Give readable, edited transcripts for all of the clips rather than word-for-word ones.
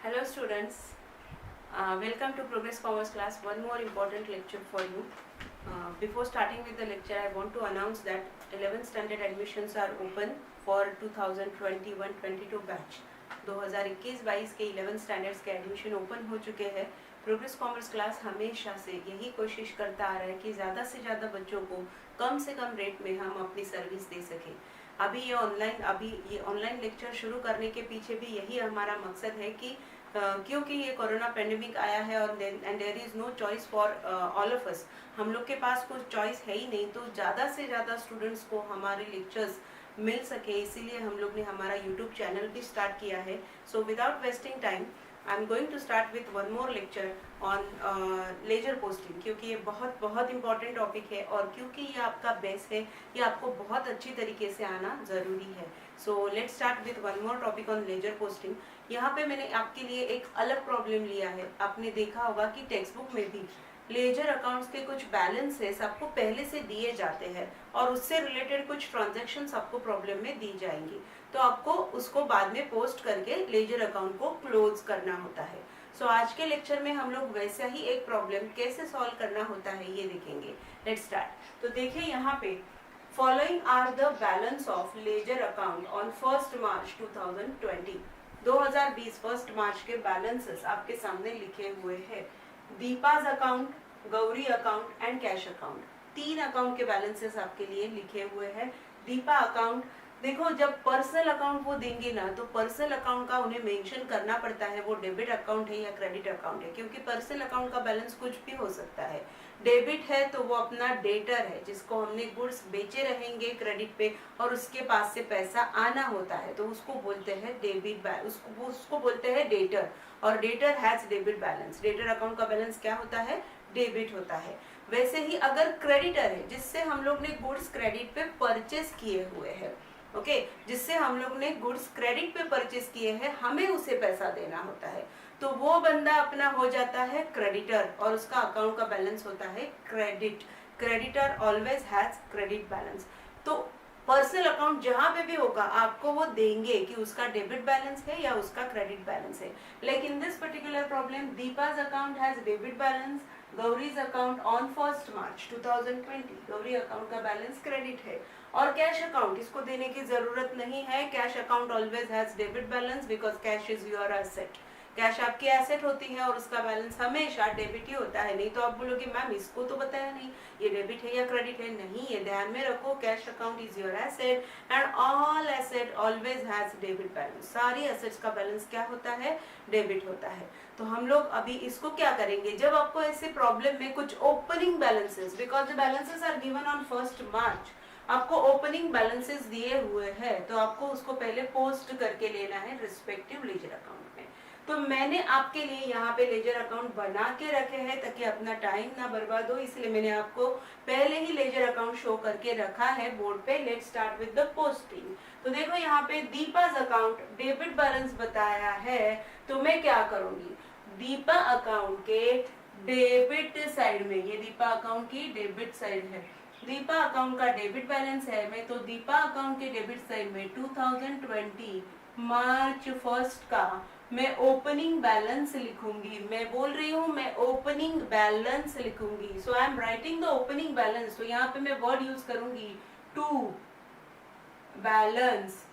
Hello students, welcome to Progress Commerce class. One more important lecture for you. Before starting with the lecture, I want to announce that 11th standard admissions are open for 2021-22 batch. 2021-22 के 11th standards के admission open हो चुके हैं. Progress commerce class हमेशा से यही कोशिश करता आ रहा है कि ज़्यादा से ज़्यादा बच्चों को कम से कम रेट में हम अपनी सर्विस दे सकें. अभी ये ऑनलाइन लेक्चर शुरू करने के पीछे भी यही हमारा मकसद है कि क्योंकि ये कोरोना पेंडेमिक आया है और and there is no choice for all of us. हम लोग के पास कुछ चॉइस है ही नहीं, तो ज़्यादा से ज़्यादा स्टूडेंट्स को हमारे लेक्चर्स मिल सके, इसीलिए हम लोग ने हमारा यूट्यूब चैनल भी स्टार्ट किया है. So without wasting time I am going to start with one more lecture on ledger posting, क्योंकि ये बहुत इंपॉर्टेंट टॉपिक है और क्योंकि ये आपका बेस है, ये आपको बहुत अच्छी तरीके से आना ज़रूरी है. So let's start with one more topic on ledger posting. यहाँ पे मैंने आपके लिए एक अलग प्रॉब्लम लिया है. आपने देखा होगा कि टेक्स्ट बुक में भी लेजर अकाउंट्स के कुछ बैलेंसेस आपको पहले से दिए जाते हैं और उससे रिलेटेड कुछ ट्रांजैक्शंस आपको प्रॉब्लम में दी जाएंगी, तो आपको उसको बाद में पोस्ट करके लेजर अकाउंट को क्लोज करना होता है. सो आज के लेक्चर में हम लोग वैसा ही एक प्रॉब्लम कैसे सॉल्व करना होता है ये देखेंगे. Let's start. तो देखिए यहाँ पे following are the balance of ledger account on 1 March 2020. 2020 1 मार्च के बैलेंसेस आपके सामने लिखे हुए हैं. Deepa's account, Gauri account and cash account, 3 account के बैलेंसेस आपके लिए लिखे हुए हैं. दीपा अकाउंट, देखो जब पर्सनल अकाउंट वो देंगे ना, तो पर्सनल अकाउंट का उन्हें मेंशन करना पड़ता है वो डेबिट अकाउंट है या क्रेडिट अकाउंट है, क्योंकि पर्सनल अकाउंट का बैलेंस कुछ भी हो सकता है. डेबिट है तो वो अपना डेटर है जिसको हमने गुड्स बेचे रहेंगे क्रेडिट पे और उसके पास से पैसा आना होता है, तो उसको बोलते हैं डेबिट. उसको बोलते हैं डेटर, और debtor has debit balance. Debtor account का बैलेंस क्या होता है? डेबिट होता है. वैसे ही अगर क्रेडिटर है जिससे हम लोग ने गुड्स क्रेडिट पे परचेस किए हुए हैं, ओके, जिससे हम लोग ने गुड्स क्रेडिट पे परचेस किए हैं, हमें उसे पैसा देना होता है, तो वो बंदा अपना हो जाता है क्रेडिटर और उसका अकाउंट का बैलेंस होता है credit. Creditor always has credit balance. तो पर्सनल अकाउंट जहां पे भी होगा आपको वो देंगे कि उसका डेबिट बैलेंस है या उसका क्रेडिट बैलेंस है. लेकिन this particular problem, Deepa's account has debit balance, Gauri's account on 1 March 2020 Gauri account का बैलेंस क्रेडिट है. और कैश अकाउंट, इसको देने की जरूरत नहीं है. Cash account always has debit balance because cash is your asset. Cash आपकी एसेट होती है और उसका बैलेंस हमेशा डेबिट ही होता है. नहीं तो आप बोलोगे मैम इसको तो बताया नहीं, ये डेबिट है या क्रेडिट है. नहीं, ये ध्यान में रखो, cash account is your asset and all asset always has debit balance. सारी एसेट्स का बैलेंस क्या होता है? डेबिट होता है. तो हम लोग अभी इसको क्या करेंगे, जब आपको ऐसे प्रॉब्लम में कुछ opening balances, because the balances are given on 1 March, आपको ओपनिंग बैलेंसेस दिए हुए हैं, तो आपको उसको पहले पोस्ट करके लेना है रिस्पेक्टिव लेजर अकाउंट में. तो मैंने आपके लिए यहाँ पे लेजर अकाउंट बना के रखे हैं ताकि अपना टाइम ना बर्बाद हो, इसलिए मैंने आपको पहले ही लेजर अकाउंट शो करके रखा है बोर्ड पे. Let's start with the posting. तो देखो यहाँ पे दीपाज अकाउंट डेबिट बैलेंस बताया है, तो मैं क्या करूंगी, दीपा अकाउंट के डेबिट साइड में, ये दीपा अकाउंट की डेबिट साइड है, दीपा अकाउंट का डेबिट बैलेंस है मैं, तो दीपा अकाउंट के डेबिट साइड में 2020 मार्च 1 का मैं ओपनिंग बैलेंस लिखूंगी. मैं बोल रही हूँ मैं ओपनिंग बैलेंस लिखूंगी. So I am writing the opening balance. तो यहाँ पे मैं वर्ड यूज करूंगी to balance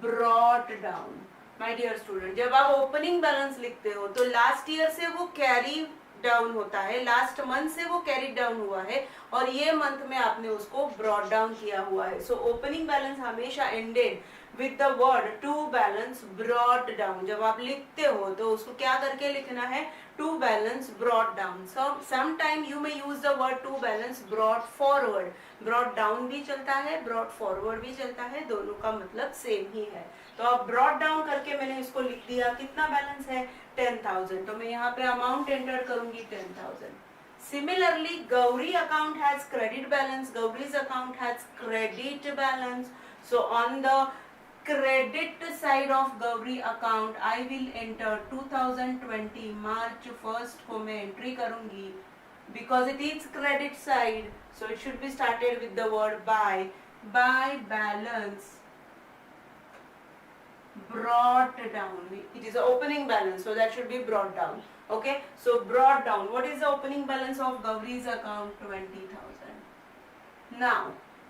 brought down. My dear student, जब आप ओपनिंग बैलेंस लिखते हो तो लास्ट ईयर से वो कैरी डाउन होता है, लास्ट मंथ से वो कैरी डाउन हुआ है और ये मंथ में आपने उसको ब्रॉट डाउन किया हुआ है. सो ओपनिंग बैलेंस हमेशा ended with the word to balance brought down. जब आप लिखते हो तो उसको क्या करके लिखना है? To balance brought down. Some time you may use the word to balance brought forward. Brought down भी चलता है, ब्रॉट फॉरवर्ड भी चलता है, दोनों का मतलब सेम ही है. तो अब ब्रॉट डाउन करके मैंने इसको लिख दिया. कितना बैलेंस है? 10,000. तो मैं यहाँ पे अमाउंट एंटर करूंगी 10,000. Similarly, Gauri account has credit balance. Gauri's account has credit balance. So on the credit side of Gauri account, I will enter 2020 March 1st को मैं entry करूंगी because it is credit side. So it should be started with the word by balance brought down. It is the opening balance, so that should be brought down. Okay, so brought down. What is the opening balance of Gauri's account? 20,000. Now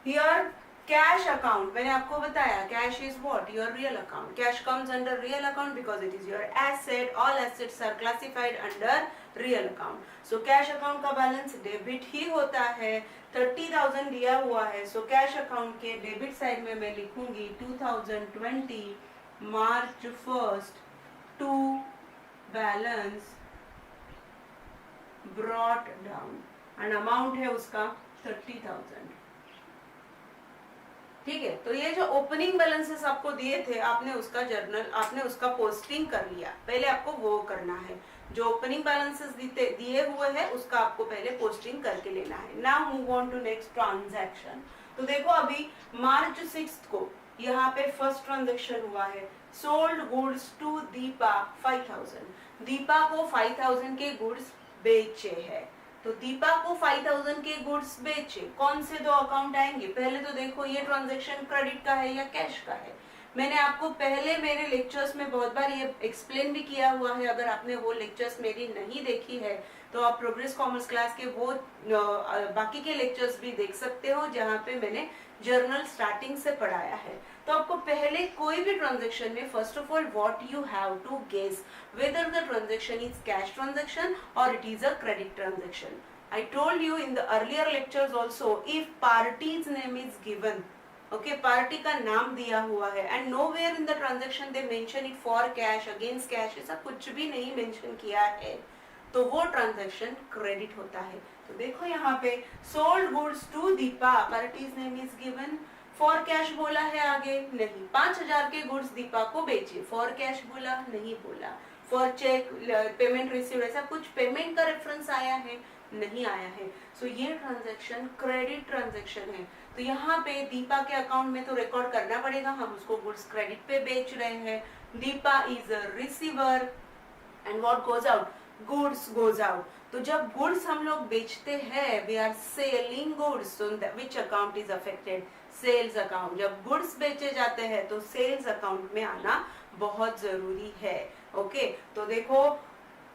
here cash account, मैंने आपको बताया cash is what? Your real account. Cash comes under real account because it is your asset. All assets are classified under real account. So cash account का balance debit ही होता है. 30,000 दिया हुआ है, so cash account के debit side में मैं लिखूंगी 2020 March 1st to balance brought down and amount है उसका 30,000. ठीक है, तो ये जो ओपनिंग बैलेंसेस आपको दिए थे, आपने उसका जर्नल, आपने उसका पोस्टिंग कर लिया. पहले आपको वो करना है. जो ओपनिंग बैलेंसेस दिए हुए हैं उसका आपको पहले पोस्टिंग करके लेना है. Now move on to next transaction. तो देखो अभी मार्च 6 को यहाँ पे फर्स्ट ट्रांजैक्शन हुआ है. Sold goods to Deepa 5,000. Deepa को 5,000 के गुड्स बेचे हैं. तो दीपा को 5,000 के गुड्स बेचे. कौन से दो अकाउंट आएंगे? पहले तो देखो ये ट्रांजैक्शन क्रेडिट का है या कैश का है. मैंने आपको पहले मेरे लेक्चर्स में बहुत बार ये एक्सप्लेन भी किया हुआ है. अगर आपने वो लेक्चर्स मेरी नहीं देखी है तो आप प्रोग्रेस कॉमर्स क्लास के वो बाकी के लेक्चर्स भी देख सकते हो जहाँ पे मैंने जर्नल स्टार्टिंग से पढ़ाया है. तो आपको पहले कोई भी ट्रांजैक्शन में first of all what you have to guess whether the transaction is cash transaction or it is a credit transaction. I told you in the earlier lectures also, if party's name is given, okay, party का नाम दिया हुआ है and nowhere in the transaction they mention it for cash, against cash, ऐसा कुछ भी नहीं mention किया है, तो वो ट्रांजैक्शन क्रेडिट होता है. तो देखो यहाँ पे sold goods to Deepa, party's name is given. For cash बोला है आगे? नहीं. 5,000 के गुड्स दीपा को बेचे. फॉर कैश बोला? नहीं बोला. फॉर चेक, पेमेंट रिसीव, ऐसा कुछ पेमेंट का रेफरेंस आया है? नहीं आया है. सो ये ट्रांजैक्शन क्रेडिट ट्रांजैक्शन है. तो यहाँ पे दीपा के अकाउंट में तो रिकॉर्ड करना पड़ेगा, हम उसको गुड्स क्रेडिट पे बेच रहे हैं. Deepa is a receiver and what goes out? Goods goes out. तो जब गुड्स हम लोग बेचते हैं, we are selling goods, so which account is affected? Sales account. जब गुड्स बेचे जाते हैं तो सेल्स अकाउंट में आना बहुत जरूरी है. ओके, तो देखो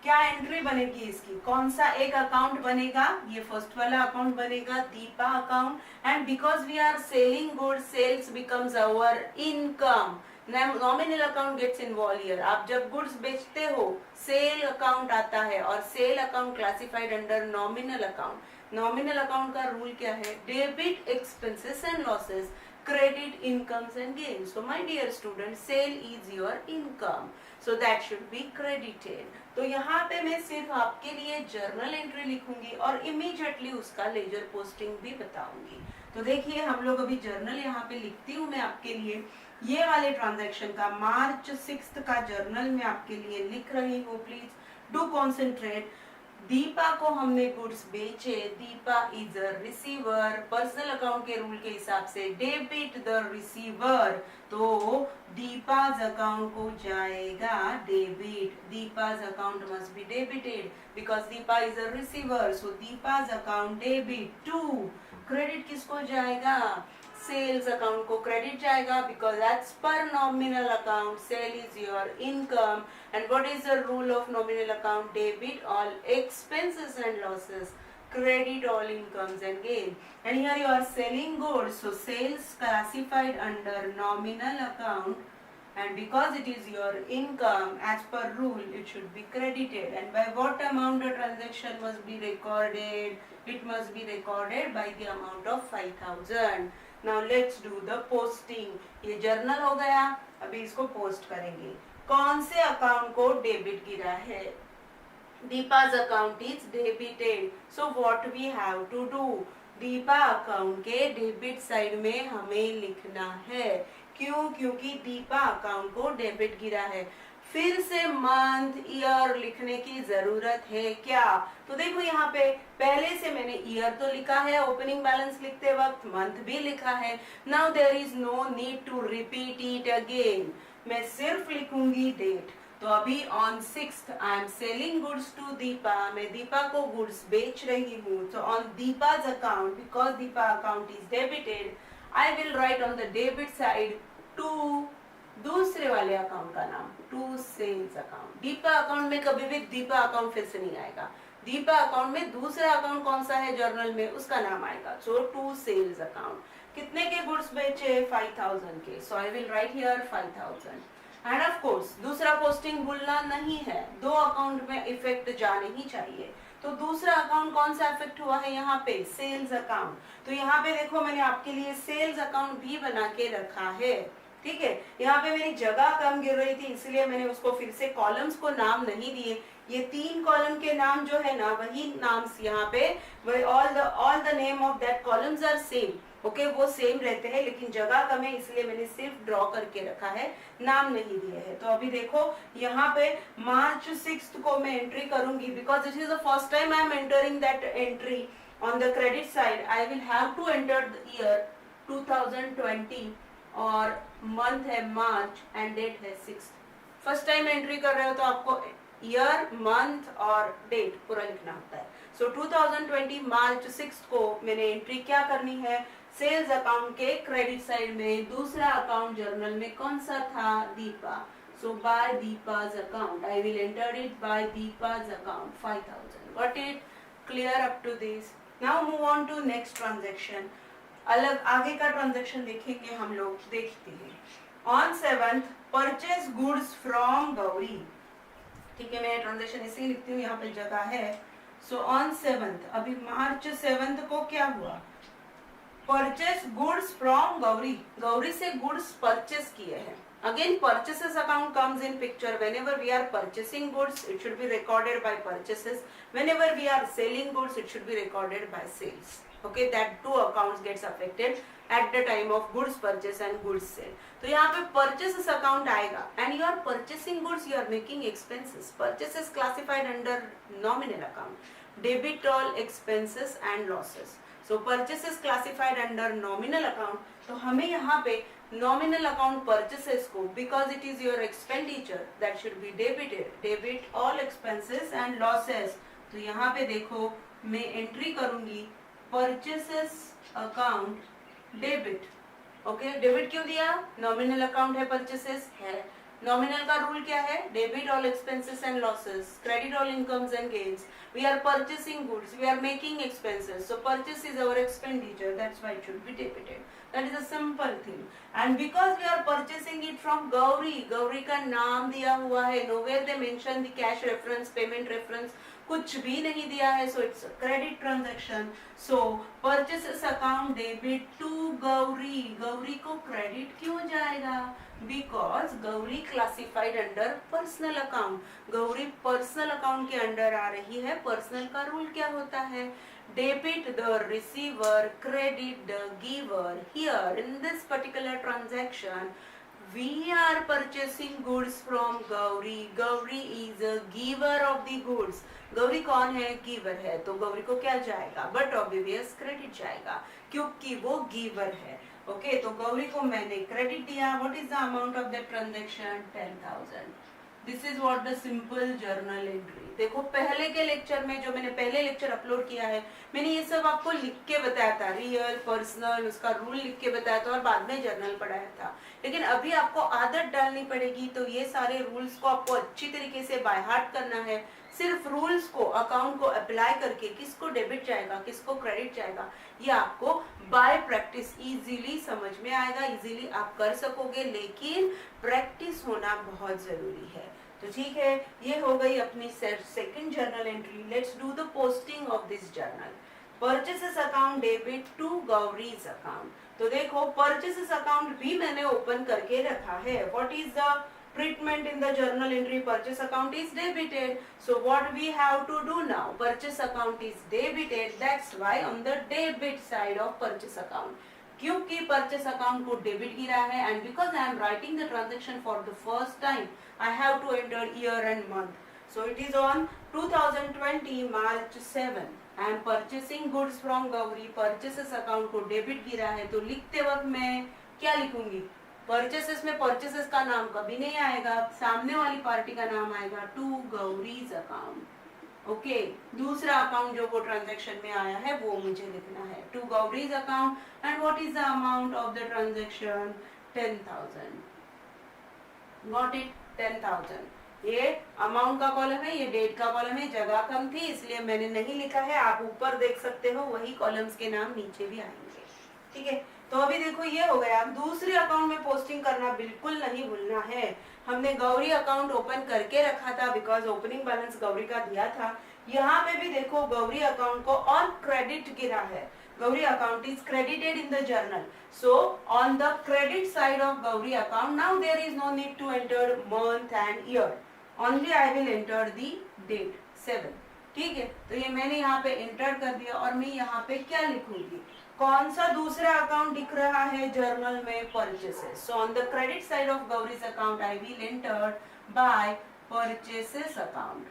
क्या एंट्री बनेगी इसकी, कौन सा एक अकाउंट बनेगा? ये फर्स्ट वाला अकाउंट बनेगा, Deepa account. And because we are selling goods, sales becomes our income. Nominal account gets involve here. आप जब गुड्स बेचते हो सेल अकाउंट आता है और sale account classified under nominal account. Nominal account का रूल क्या है? Debit expenses and losses, credit incomes and gains. So my dear student, sale is your income, so that should be credited. तो यहाँ पे मैं सिर्फ आपके लिए जर्नल एंट्री लिखूंगी और इमीडिएटली उसका लेजर पोस्टिंग भी बताऊंगी. तो देखिए हम लोग अभी जर्नल यहाँ पे लिखती हूँ मैं आपके लिए. ये वाले ट्रांजैक्शन का मार्च 6 का जर्नल मैं आपके लिए लिख रही हूँ. Please do concentrate. दीपा को हमने गुड्स बेचे. Deepa is a receiver. Personal account के रूल के हिसाब से डेबिट द रिसीवर, तो दीपाज अकाउंट को जाएगा debit. Deepa's account must be debited because Deepa is a receiver. So Deepa's account debit to. Credit किसको जाएगा? सेल्स अकाउंट को क्रेडिट जाएगा because as per nominal account sale is your income. And what is the rule of nominal account? Debit all expenses and losses, credit all incomes and gain. And here you are selling goods, so sales classified under nominal account, and because it is your income, as per rule, it should be credited. And by what amount the transaction must be recorded? It must be recorded by the amount of 5,000. Now let's do the posting. ये journal हो गया, अभी इसको post करेंगे. कौन से account को debit गिरा है? Deepa's account is debited. So what we have to do? Deepa account के डेबिट साइड में हमें लिखना है. क्यों? क्योंकि दीपा अकाउंट को डेबिट गिरा है. फिर से मंथ ईयर लिखने की जरूरत है क्या? तो देखो यहाँ पे पहले से मैंने ईयर तो लिखा है, ओपनिंग बैलेंस लिखते वक्त मंथ भी लिखा है. Now there is no need to repeat it again. मैं सिर्फ लिखूंगी डेट. तो अभी on 6th I am selling goods to Deepa. मैं दीपा को गुड्स बेच रही हूँ. तो on Deepa's account, because Deepa account is debited, I will write on the debit side to दूसरे वाले अकाउंट का नाम to sales account. Deepa account में कभी भी दीपा अकाउंट फिर से नहीं आएगा, दीपा अकाउंट में दूसरा अकाउंट कौन सा है जर्नल में उसका नाम आएगा। सो टू सेल्स अकाउंट, कितने के गुड्स बेचे, 5000 के। So I will write here 5000। And of course दूसरा पोस्टिंग भूलना नहीं है, दो अकाउंट में इफेक्ट जाने ही चाहिए। तो दूसरा अकाउंट कौन सा इफेक्ट हुआ है यहाँ पे, सेल्स अकाउंट। तो यहाँ पे देखो मैंने आपके लिए सेल्स अकाउंट भी बना के रखा है, ठीक है। यहाँ पे मेरी जगह कम गिर रही थी इसलिए मैंने उसको फिर से कॉलम्स को नाम नहीं दिए। ये 3 कॉलम के नाम जो है ना वही नाम यहाँ पे all the name of that columns are same, okay, वो सेम रहते हैं, लेकिन जगह कम है इसलिए मैंने सिर्फ ड्रॉ करके रखा है, नाम नहीं दिए है। तो अभी देखो यहाँ पे मार्च 6 को मैं एंट्री करूंगी, because this is the first time I am entering that entry on the credit side. I will have to enter the year 2020 और मंथ है मार्च एंड डेट है 6। फर्स्ट टाइम एंट्री कर रहे हो तो आपको ईयर, मंथ और डेट पूरा लिखना होता है। सो 2020 मार्च 6 को मैंने एंट्री क्या करनी है, सेल्स अकाउंट के क्रेडिट साइड में। दूसरा अकाउंट जर्नल में कौन सा था, Deepa. So by Deepa's account I will enter it by Deepa's account 5000। Got it, clear up to this. Now move on to next transaction. अलग आगे का ट्रांजेक्शन देखेंगे हम लोग, देखते हैं। On 7th purchase goods from Gauri, ठीक है, मैं ट्रांजेक्शन इसे लिखती हूँ, यहाँ पे जगह है। सो ऑन 7th, अभी मार्च 7 को क्या हुआ, purchase goods from Gauri, Gauri से गुड्स परचेस किए हैं। Again, purchases account comes in picture. Whenever we are purchasing goods, it should be recorded by purchases. Whenever we are selling goods, it should be recorded by sales. Okay, that two accounts gets affected at the time of goods purchase and goods sale. तो यहाँ पे purchases account आएगा, and you are purchasing goods, you are making expenses. Purchases classified under nominal account. Debit all expenses and losses. So purchases classified under nominal account. तो हमें यहाँ पे nominal account purchases को, because it is your expenditure, that should be debited. Debit all expenses and losses. तो यहाँ पे देखो मैं एंट्री करूंगी purchases account debit. Okay, debit क्यों दिया, नॉमिनल अकाउंट है, परचेसेस है। नॉमिनल का रूल क्या है, debit all expenses and losses, credit all incomes and gains. We are purchasing goods, we are making expenses, so purchase is our expenditure, that's why it should be debited. That is a simple thing. And because we are purchasing it from Gauri, Gauri का नाम दिया हुआ है, nowhere they mention the cash reference, payment reference, कुछ भी नहीं दिया है, so it's credit transaction. So purchases account debit to Gauri, Gauri को क्रेडिट क्यों जाएगा, because Gauri classified under personal account, Gauri personal account के अंडर आ रही है। पर्सनल का रूल क्या होता है, debit the receiver, credit the giver. Here in this particular transaction we are purchasing goods from Gauri. Gauri is a giver of the goods. Gauri कौन है, गिवर है, तो गौरी को क्या जाएगा, बट ऑब्वियस क्रेडिट जाएगा क्योंकि वो गिवर है। ओके, तो गौरी को मैंने क्रेडिट दिया। What is the amount of that transaction, 10,000। This is what the simple journal entry. देखो पहले के लेक्चर में, जो मैंने पहले लेक्चर अपलोड किया है, मैंने ये सब आपको लिख के बताया था, रियल पर्सनल उसका रूल लिख के बताया था और बाद में जर्नल पढ़ाया था। लेकिन अभी आपको आदत डालनी पड़ेगी, तो ये सारे रूल्स को आपको अच्छी तरीके से बाय हार्ट करना है। सिर्फ रूल्स को, अकाउंट को अप्लाई करके किसको डेबिट जाएगा, किसको क्रेडिट जाएगा, ये आपको बाय प्रैक्टिस इजीली समझ में आएगा, इजीली आप कर सकोगे, लेकिन प्रैक्टिस होना बहुत जरूरी है। तो ठीक है, ये हो गई अपनी second journal entry. Let's do the posting of this journal. Purchases account debit to Gauri's account. तो देखो परचेसेस अकाउंट भी मैंने ओपन करके रखा है। What is the treatment in the journal entry, purchase account is debited. So what we have to do now, purchase account is debited, that's why on the debit side of purchase account, क्योंकि purchase account को debit गिरा है, and because I am writing the transaction for the first time, I have to enter year and month. So it is on 2020 March 7. I am purchasing goods from Gauri, purchases account को debit गिरा है, तो लिखते वक्त मैं क्या लिखूंगी, purchases में परचेसेस का नाम कभी नहीं आएगा, सामने वाली पार्टी का नाम आएगा, टू गौरीज अकाउंट। ओके, दूसरा अकाउंट जो वो ट्रांजैक्शन में आया है वो मुझे लिखना है, to Gauri's account. And what is the amount of the transaction, 10,000। Got it, 10,000। ये अमाउंट का कॉलम है, ये डेट का कॉलम है, जगह कम थी इसलिए मैंने नहीं लिखा है, आप ऊपर देख सकते हो वही कॉलम्स के नाम नीचे भी आएंगे, ठीक है। तो अभी देखो ये हो गया, अब दूसरे अकाउंट में पोस्टिंग करना बिल्कुल नहीं भूलना है। हमने गौरी अकाउंट ओपन करके रखा था बिकॉज ओपनिंग बैलेंस गौरी का दिया था। यहाँ पे भी देखो गौरी अकाउंट को और क्रेडिट गिरा है, Gauri account is credited in the journal. So on the credit side of Gauri account, now there is no need to enter month and year. Only I will enter the date 7. ठीक है, तो ये मैंने यहाँ पे enter कर दिया और मैं यहाँ पे क्या लिखूंगी, कौन सा दूसरा अकाउंट दिख रहा है जर्नल में, purchases. So on the credit side of गौरीज account I will enter bye purchases account,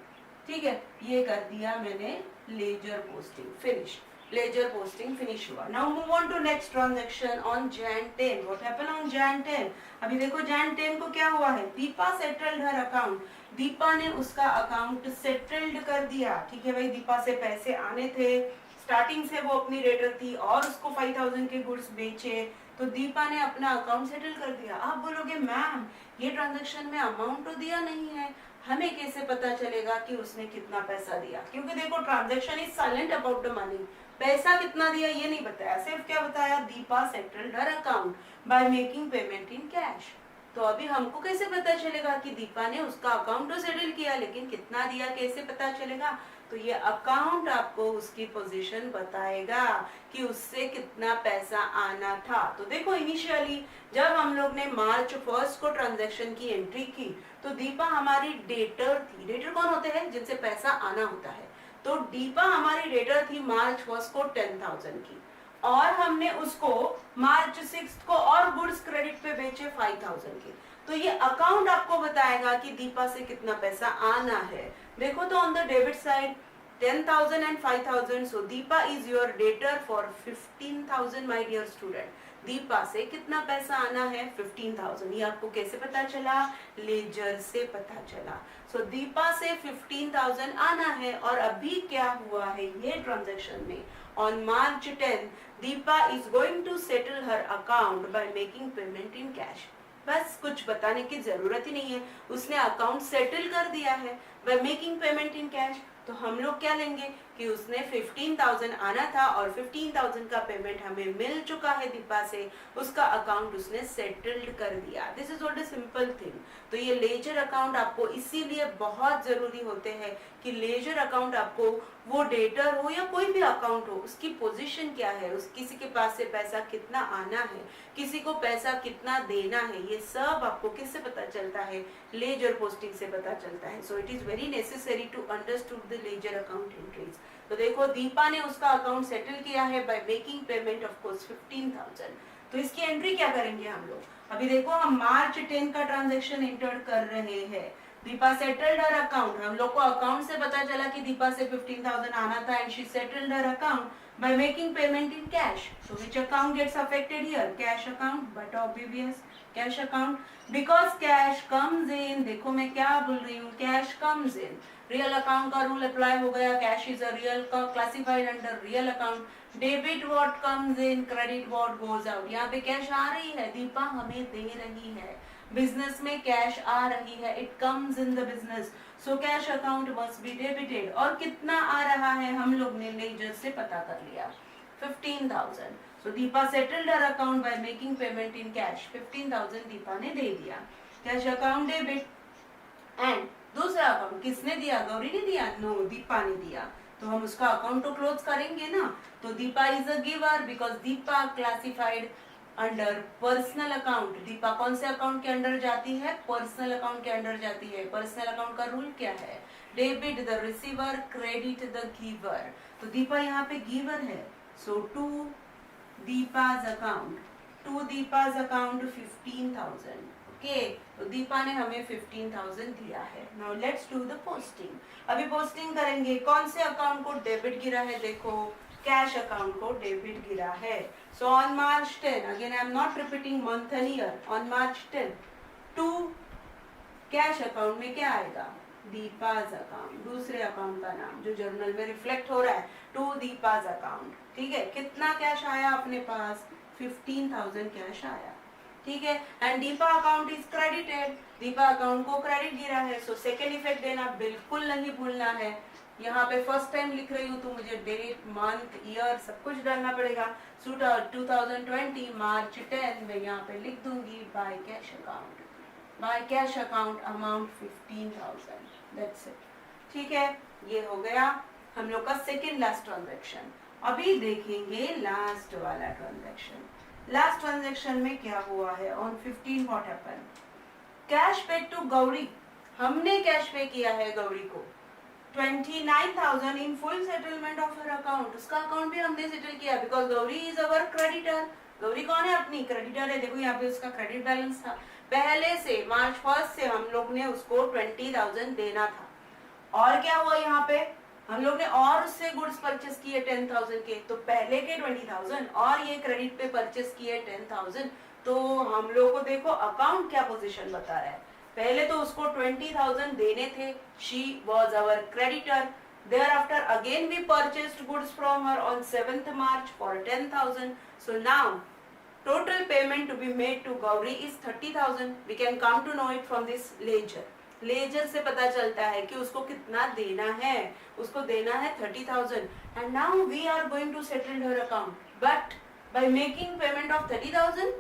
ठीक है। ये कर दिया मैंने, ledger posting finish, ledger posting finish हुआ। Now move on to next transaction on Jan 10. What happened on Jan 10? अभी देखो Jan 10 को क्या हुआ है, Deepa settled her account. Deepa ने उसका अकाउंट सेटल्ड कर दिया, ठीक है भाई। दीपा से पैसे आने थे, स्टार्टिंग से वो अपनी रेटर थी और उसको 5,000 के गुड्स बेचे, तो दीपा ने अपना अकाउंट सेटल कर दिया। आप बोलोगे मैम ये ट्रांजेक्शन में अमाउंट तो दिया नहीं है, हमें कैसे पता चलेगा कि उसने कितना पैसा दिया, क्योंकि देखो transaction is silent about the money, पैसा कितना दिया ये नहीं बताया, सिर्फ क्या बताया, Deepa settled her account by making payment in cash. तो अभी हमको कैसे पता चलेगा कि दीपा ने उसका अकाउंट तो सेटल किया लेकिन कितना दिया, कैसे पता चलेगा, तो ये अकाउंट आपको उसकी पोजीशन बताएगा कि उससे कितना पैसा आना था। तो देखो इनिशियली जब हम लोग ने मार्च 1 को ट्रांजैक्शन की एंट्री की तो दीपा हमारी डेटर थी। डेटर कौन होते हैं, जिनसे पैसा आना होता है। तो दीपा हमारी डेटर थी मार्च 1 को 10,000 की, और हमने उसको मार्च 6 को और गुड्स क्रेडिट पे बेचे 5,000 के। तो ये अकाउंट आपको बताएगा कि दीपा से कितना पैसा आना है। देखो तो on the debit side 10,000 and 5,000, so Deepa is your debtor for 15,000 my dear student। Deepa से कितना पैसा आना है, 15,000। ये आपको कैसे पता चला, लेजर से पता चला। सो दीपा से 15,000 आना है, और अभी क्या हुआ है ये ट्रांजैक्शन में, on March 10 Deepa is going to settle her account by making payment in cash. बस कुछ बताने की जरूरत ही नहीं है, उसने अकाउंट सेटल कर दिया है by making payment in cash. तो हम लोग क्या लेंगे कि उसने 15,000 आना था और 15,000 का पेमेंट हमें मिल चुका है दीपा से, उसका अकाउंट उसने सेटल्ड कर दिया। This is what a simple thing. तो ये लेजर अकाउंट आपको इसीलिए बहुत जरूरी होते हैं कि लेजर अकाउंट आपको, वो डेटर हो या कोई भी अकाउंट हो, उसकी पोजीशन क्या है, उस किसी के पास से पैसा कितना आना है, किसी को पैसा कितना देना है, ये सब आपको किससे पता चलता है, लेजर पोस्टिंग से पता चलता है। So it is very necessary to understood the ledger account entries. तो देखो दीपा ने उसका अकाउंट सेटल किया है by making payment of course 15,000। तो इसकी एंट्री क्या करेंगे हम लोग, अभी देखो हम मार्च 10 का ट्रांजैक्शन एंटर कर रहे हैं। दीपा सेटल्ड हर अकाउंट, हम लोग को अकाउंट से पता चला कि दीपा से 15,000 आना था and she settled her account by making payment in cash. So which account gets affected here? Cash account, but obvious cash account, because cash comes in। देखो मैं क्या बोल रही हूँ, cash comes in, real account का rule apply हो गया, cash is a real, classified under real account. Debit what comes in, credit what goes out. यहाँ पे कैश आ रही है, दीपा हमें दे रही है, बिजनेस में कैश आ रही है, it comes in the business, so cash account must be debited. और कितना आ रहा है हम लोग ने लेजर से पता कर लिया, 15,000। So Deepa settled her account by making payment in cash, 15,000 Deepa ने दे दिया, कैश अकाउंट डेबिट। एंड दूसरा अकाउंट किसने दिया, गौरी ने दिया, नो दीपा ने दिया। तो हम उसका अकाउंट तो क्लोज करेंगे ना। तो Deepa is a giver because Deepa classified under personal account. Deepa कौन से अकाउंट के अंडर जाती है, पर्सनल अकाउंट के अंडर जाती है। पर्सनल अकाउंट का रूल क्या है, debit the receiver, credit the giver. तो दीपा यहाँ पे गिवर है, so to Deepa's account, to Deepa's account 15,000। Okay, तो दीपा ने हमें 15,000 दिया है। Now let's do the posting. अभी पोस्टिंग करेंगे, कौन से अकाउंट को डेबिट गिरा है, देखो कैश अकाउंट को डेबिट गिरा है। So on March 10, again I am not repeating month and year, on March 10 to cash account में क्या आएगा, दीपाज अकाउंट, दूसरे अकाउंट का नाम जो जर्नल में रिफ्लेक्ट हो रहा है, टू दीपाज अकाउंट। ठीक है, कितना कैश आया अपने पास, 15,000 कैश आया। ठीक है, and Deepa account is credited, Deepa account को क्रेडिट गिरा है, सो सेकेंड इफेक्ट देना बिल्कुल नहीं भूलना है। यहाँ पे फर्स्ट टाइम लिख रही हूँ तो मुझे डेट, मंथ, ईयर सब कुछ डालना पड़ेगा। सो 2020 मार्च 10 मैं यहाँ पे लिख दूंगी by cash account, by cash account amount 15,000, that's it. ठीक है, ये हो गया हम लोग का सेकेंड लास्ट ट्रांजेक्शन। अभी देखेंगे लास्ट वाला ट्रांजेक्शन। लास्ट ट्रांजेक्शन में क्या हुआ है, on 15 what happened, cash paid to Gauri, हमने कैश पे किया है गौरी को 29,000 in full settlement of her account, उसका अकाउंट भी हमने सेटल किया because Gauri is our creditor. Gauri कौन है, अपनी क्रेडिटर है। देखो यहाँ पे उसका क्रेडिट बैलेंस था पहले से, मार्च 1 से हम लोग ने उसको 20,000 देना था। और क्या हुआ यहाँ पे, हम लोग ने और उससे गुड्स परचेस किए 10,000 के, तो पहले के 20,000 और ये क्रेडिट पे परचेस किए 10,000, तो हम लोग को देखो अकाउंट क्या पोजीशन बता रहा है। पहले तो उसको 20,000 देने थे, she was our creditor. Thereafter again we purchased goods from her on 7th March for 10,000. So now total payment to be made to Gauri is 30,000. We can come to know it from this ledger. Ledger से पता चलता है कि उसको कितना देना है, उसको देना है 30,000 and now we are going to settle her account, but by making payment of 30,000,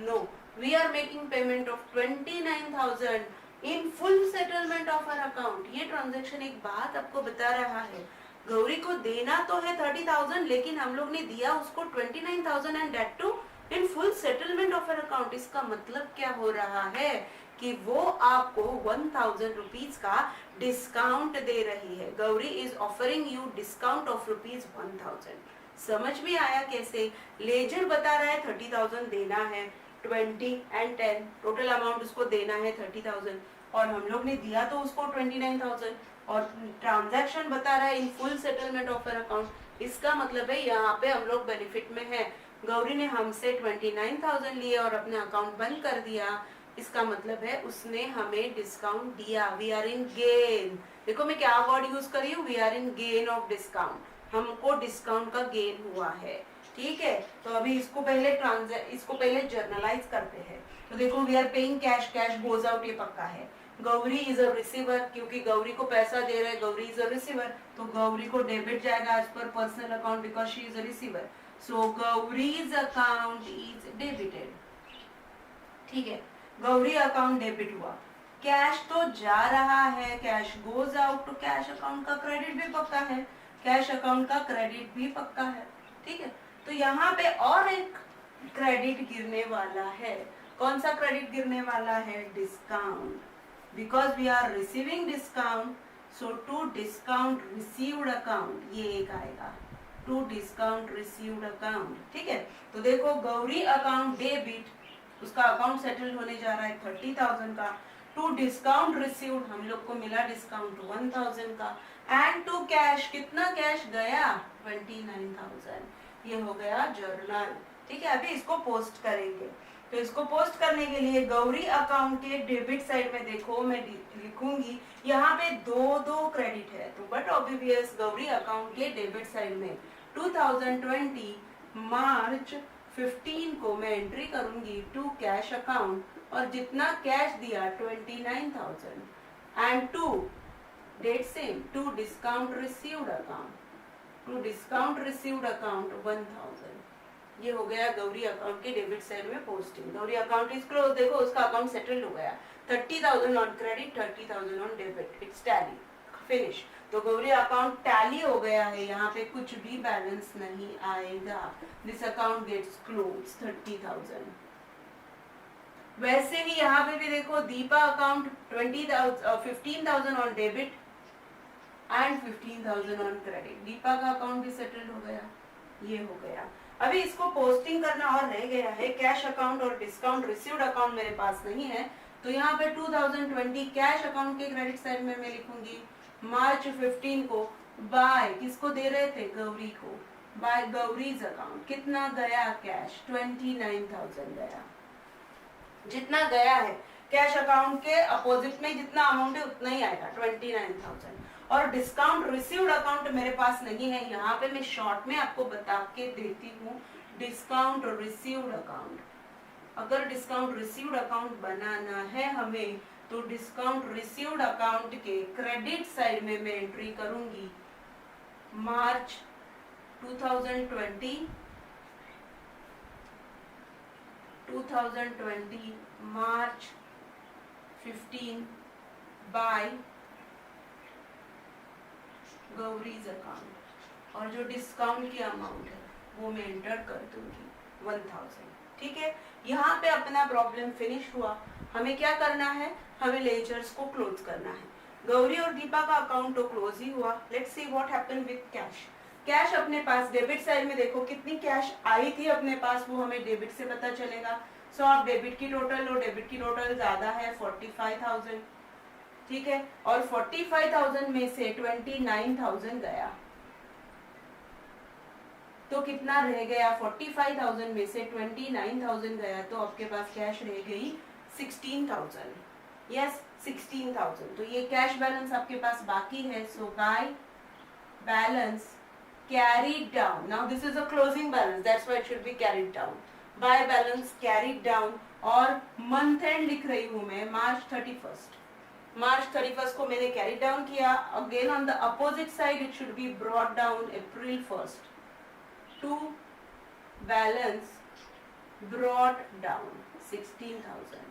no, we are making payment of 29,000 in full settlement of her account. ये ट्रांजेक्शन एक बात आपको बता रहा है, गौरी को देना तो है 30,000 लेकिन हम लोग ने दिया उसको 29,000 and that too in full settlement of her account। इसका मतलब क्या हो रहा है कि वो आपको 1,000 रुपीज का डिस्काउंट दे रही है। Gauri is offering you discount of rupees 1,000। समझ में आया कैसे, लेजर बता रहा है 30,000 देना है, 20 and 10 टोटल अमाउंट उसको देना है 30,000 और हम लोग ने दिया तो उसको 29,000 और ट्रांजैक्शन बता रहा है इन full settlement of her account. इसका मतलब है यहाँ पे हम लोग बेनिफिट में है। गौरी ने हमसे 29,000 लिए और अपने अकाउंट बंद कर दिया, इसका मतलब है उसने हमें डिस्काउंट दिया। वी आर इन गेन, देखो मैं क्या वर्ड यूज कर रही हूँ, we are in gain of discount, हमको डिस्काउंट का गेन हुआ है। ठीक है, तो अभी इसको पहले जर्नलाइज करते हैं। तो देखो we are paying cash, cash goes out, ये पक्का है। गौरी इज अ रिसीवर, क्योंकि गौरी को पैसा दे रहे हैं, गौरी इज अ रिसीवर, तो गौरी को डेबिट जाएगा as per personal account because she is a receiver. So Gauri's account is debited. ठीक है, गौरी अकाउंट डेबिट हुआ, कैश तो जा रहा है, कैश गोज आउट, तो कैश अकाउंट का क्रेडिट भी पक्का है, कैश अकाउंट का क्रेडिट भी पक्का है। ठीक है, तो यहाँ पे और एक क्रेडिट गिरने वाला है। कौन सा क्रेडिट गिरने वाला है, discount, because we are receiving discount, so to discount received account, ये एक आएगा टू डिस्काउंट रिसीव्ड अकाउंट। ठीक है, तो देखो गौरी अकाउंट डेबिट, उसका अकाउंट सेटल होने जा रहा है 30,000 का, टू डिस्काउंट रिसीव्ड हम लोग को मिला डिस्काउंट 1,000 का, एंड टू कैश, कितना कैश गया 29,000। ये हो गया जर्नल। ठीक है, अभी इसको पोस्ट करेंगे, तो इसको पोस्ट करने के लिए गौरी अकाउंट के डेबिट साइड में देखो मैं लिखूंगी, यहाँ पे दो क्रेडिट है, तो बट ऑब्वियस गौरी अकाउंट के डेबिट साइड में 2020 मार्च 15 को मैं एंट्री करूंगी टू कैश अकाउंट, और जितना कैश दिया 29,000 and to date same to discount received account, to discount received account 1,000। ये हो गया गौरी अकाउंट के डेबिट साइड में posting. Gauri account is close, देखो उसका अकाउंट सेटल्ड हो गया, 30,000 on credit, 30,000 on debit, it's tally, finish. तो गौरी अकाउंट टैली हो गया है, यहाँ पे कुछ भी बैलेंस नहीं आएगा, दिस अकाउंट गेट्स क्लोज 30,000। वैसे ही यहाँ पे भी देखो Deepa account 15,000 on debit and 15,000 on credit, Deepa का अकाउंट भी सेटल्ड हो गया, ये हो गया। अभी इसको पोस्टिंग करना और रह गया है, कैश अकाउंट और डिस्काउंट रिसीव्ड अकाउंट मेरे पास नहीं है, तो यहाँ पे 2020 कैश अकाउंट के क्रेडिट साइड में मैं लिखूंगी मार्च 15 को बाय, किसको दे रहे थे, गौरी को, बाय गौरीज अकाउंट, कितना गया कैश 29,000 गया, जितना गया है कैश अकाउंट के अपोजिट में जितना अमाउंट है उतना ही आएगा 29,000। और डिस्काउंट रिसीव्ड अकाउंट मेरे पास नहीं है, यहाँ पे मैं शॉर्ट में आपको बता के देती हूँ, डिस्काउंट रिसीव्ड अकाउंट, अगर डिस्काउंट रिसीव्ड अकाउंट बनाना है हमें, तो डिस्काउंट रिसीव्ड अकाउंट के क्रेडिट साइड में मैं एंट्री करूंगी मार्च 2020 मार्च 15 बाय गौरीज अकाउंट, और जो डिस्काउंट की अमाउंट है वो मैं एंटर कर दूंगी 1000। ठीक है, यहाँ पे अपना प्रॉब्लम फिनिश हुआ। हमें क्या करना है, हमें लेजर्स को क्लोज करना है। गौरी और दीपा का अकाउंट तो क्लोज ही हुआ। Let's see what happened with cash. Cash अपने पास डेबिट साइड में देखो कितनी कैश आई थी अपने पास, वो हमें डेबिट से पता चलेगा। सो आप डेबिट की टोटल लो, डेबिट की टोटल ज्यादा है 45,000। ठीक है, और 45,000 में से 29,000 गया, तो कितना रह गया, 45,000 में से 29,000 गया, तो आपके पास कैश रह गई 16,000। यस, 16,000। तो ये कैश बैलेंस आपके पास बाकी है। So by balance carried down, now this is a closing balance, that's why it should be carried down, by balance carried down, और month end लिख रही हूँ मैं मार्च 31st को मैंने carry down किया। again on the opposite side it should be brought down April 1st to balance brought down 16,000।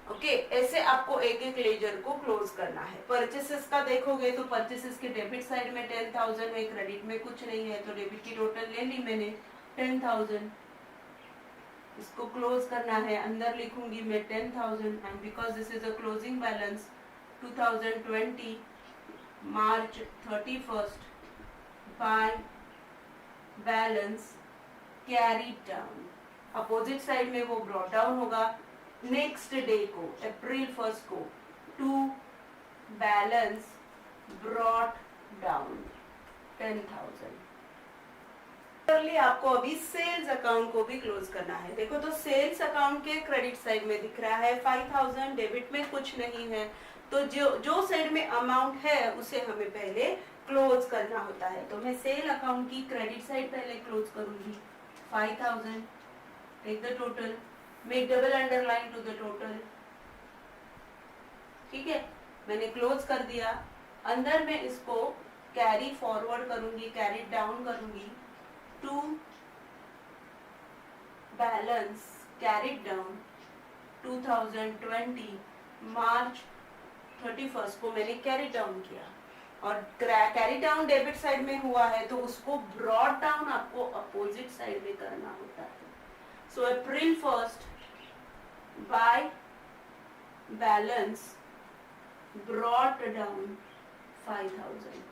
Okay, ऐसे आपको एक एक लेजर को क्लोज करना है। परचेसेस का देखोगे तो परचेसेस के डेबिट साइड में 10,000 है, क्रेडिट में कुछ नहीं है, तो डेबिट की टोटल ले ली मैंने 10,000। इसको क्लोज करना है, अंदर लिखूंगी मैं 10,000, and because this is a closing balance 2020 March 31st bye balance carried down. Opposite side में वो ब्रॉट डाउन होगा नेक्स्ट डे को, अप्रैल 1st को, टू बैलेंस ब्रॉट डाउन 10,000। आपको अभी सेल्स अकाउंट को भी क्लोज करना है। देखो तो सेल्स अकाउंट के क्रेडिट साइड में दिख रहा है 5,000, डेबिट में कुछ नहीं है, तो जो साइड में अमाउंट है उसे हमें पहले क्लोज करना होता है। तो मैं सेल अकाउंट की क्रेडिट साइड पहले क्लोज करूंगी 5,000, take the total, make double underline to the total. ठीक है, मैंने क्लोज कर दिया। अंदर में इसको कैरी फॉरवर्ड करूंगी, कैरी डाउन करूंगी to balance carry down 2020 March 31st को मैंने कैरी डाउन किया, और कैरी डाउन डेबिट साइड में हुआ है तो उसको ब्रॉट डाउन आपको अपोजिट साइड में करना होता है। सो अप्रैल 1st by balance brought down 5,000,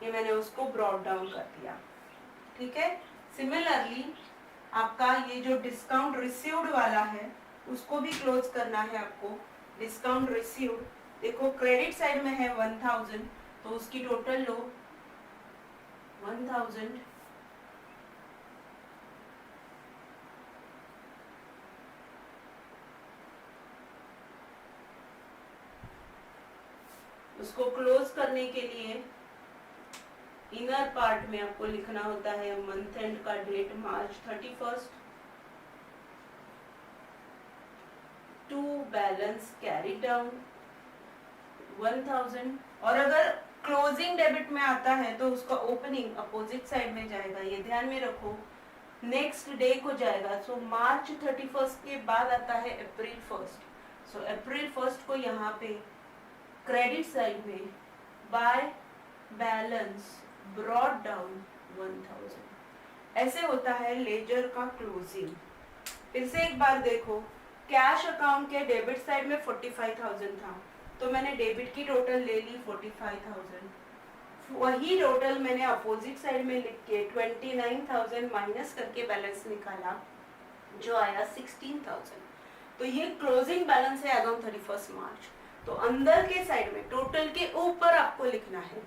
ये मैंने उसको ब्रॉट डाउन कर दिया। ठीक है, सिमिलरली आपका ये जो डिस्काउंट रिसीव्ड वाला है उसको भी क्लोज करना है आपको। डिस्काउंट रिसीव्ड देखो क्रेडिट साइड में है 1,000, तो उसकी टोटल लो 1,000, उसको क्लोज करने के लिए इनर पार्ट में आपको लिखना होता है मंथ एंड का date March 31st to balance carry down 1,000, और अगर क्लोजिंग डेबिट में आता है तो उसका ओपनिंग अपोजिट साइड में जाएगा, ये ध्यान में रखो, नेक्स्ट डे को जाएगा। सो मार्च 31st के बाद आता है अप्रैल 1st। सो अप्रैल 1st को यहाँ पे क्रेडिट साइड में बाय बैलेंस ब्रॉट डाउन 1,000। ऐसे होता है लेजर का क्लोजिंग। फिर से एक बार देखो, कैश अकाउंट के डेबिट साइड में 45,000 था, तो मैंने डेबिट की टोटल ले ली 45,000, वही टोटल मैंने अपोजिट साइड में लिख के 29,000 माइनस करके बैलेंस निकाला, जो आया 16,000। तो ये क्लोजिंग बैलेंस है अगम 31 मार्च। तो अंदर के साइड में टोटल के ऊपर आपको लिखना है,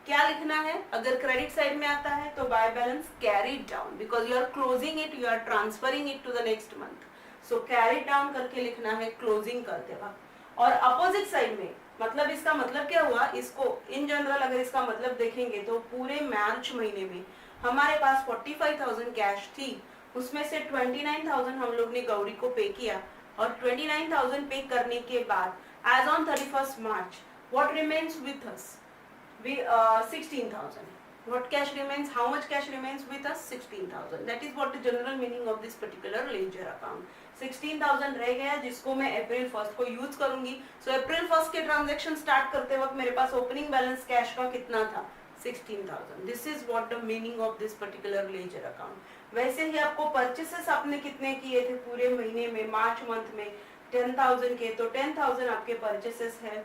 क्या लिखना है, अगर क्रेडिट साइड में आता है तो by balance carried down, because you are closing it, you are transferring it to the next month. So carried down करके लिखना है क्लोजिंग करते वक्त। और अपोजिट साइड में मतलब इसका मतलब क्या हुआ, इसको इन जनरल अगर इसका मतलब देखेंगे तो पूरे मार्च महीने में हमारे पास 45,000 कैश थी, उसमें से 29,000 हम लोग ने गौरी को पे किया, और 29,000 पे करने के बाद as on 31st March what remains with us? 16,000. What cash remains? How much cash remains with us? 16,000. That is what the general meaning of this particular ledger account. 16,000 रह गया जिसको मैं अप्रैल 1st को यूज करूंगी. So अप्रैल 1st के transaction start करते वक्त मेरे पास ओपनिंग बैलेंस कैश का कितना था? 16,000. This is what the meaning of this particular ledger account. वैसे ही आपको परचेसेस आपने कितने किए थे पूरे महीने में, मार्च मंथ में 10,000 के, तो 10,000 आपके परचेसेस है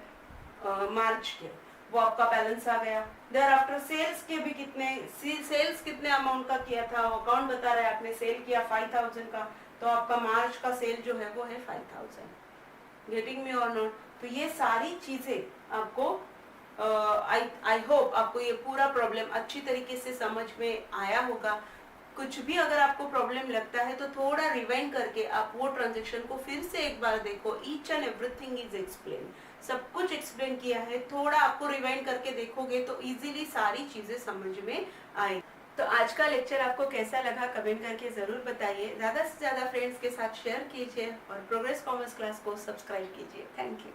मार्च के, वो आपका बैलेंस आ गया. देयर आफ्टर सेल्स के भी कितने, सेल्स कितने अमाउंट का किया था, अकाउंट बता रहा है आपने सेल किया 5,000 का, तो आपका मार्च का सेल जो है वो है 5,000. गेटिंग मी और नॉट? तो ये सारी चीजें आपको आई होप आपको ये पूरा प्रॉब्लम अच्छी तरीके से समझ में आया होगा. कुछ भी अगर आपको प्रॉब्लम लगता है तो थोड़ा रिवाइंड करके आप वो ट्रांजेक्शन को फिर से एक बार देखो. Each and everything is explain, सब कुछ एक्सप्लेन किया है. थोड़ा आपको रिवाइंड करके देखोगे तो इजीली सारी चीजें समझ में आएगी. तो आज का लेक्चर आपको कैसा लगा कमेंट करके जरूर बताइए. ज्यादा से ज्यादा फ्रेंड्स के साथ शेयर कीजिए और प्रोग्रेस कॉमर्स क्लास को सब्सक्राइब कीजिए. Thank you.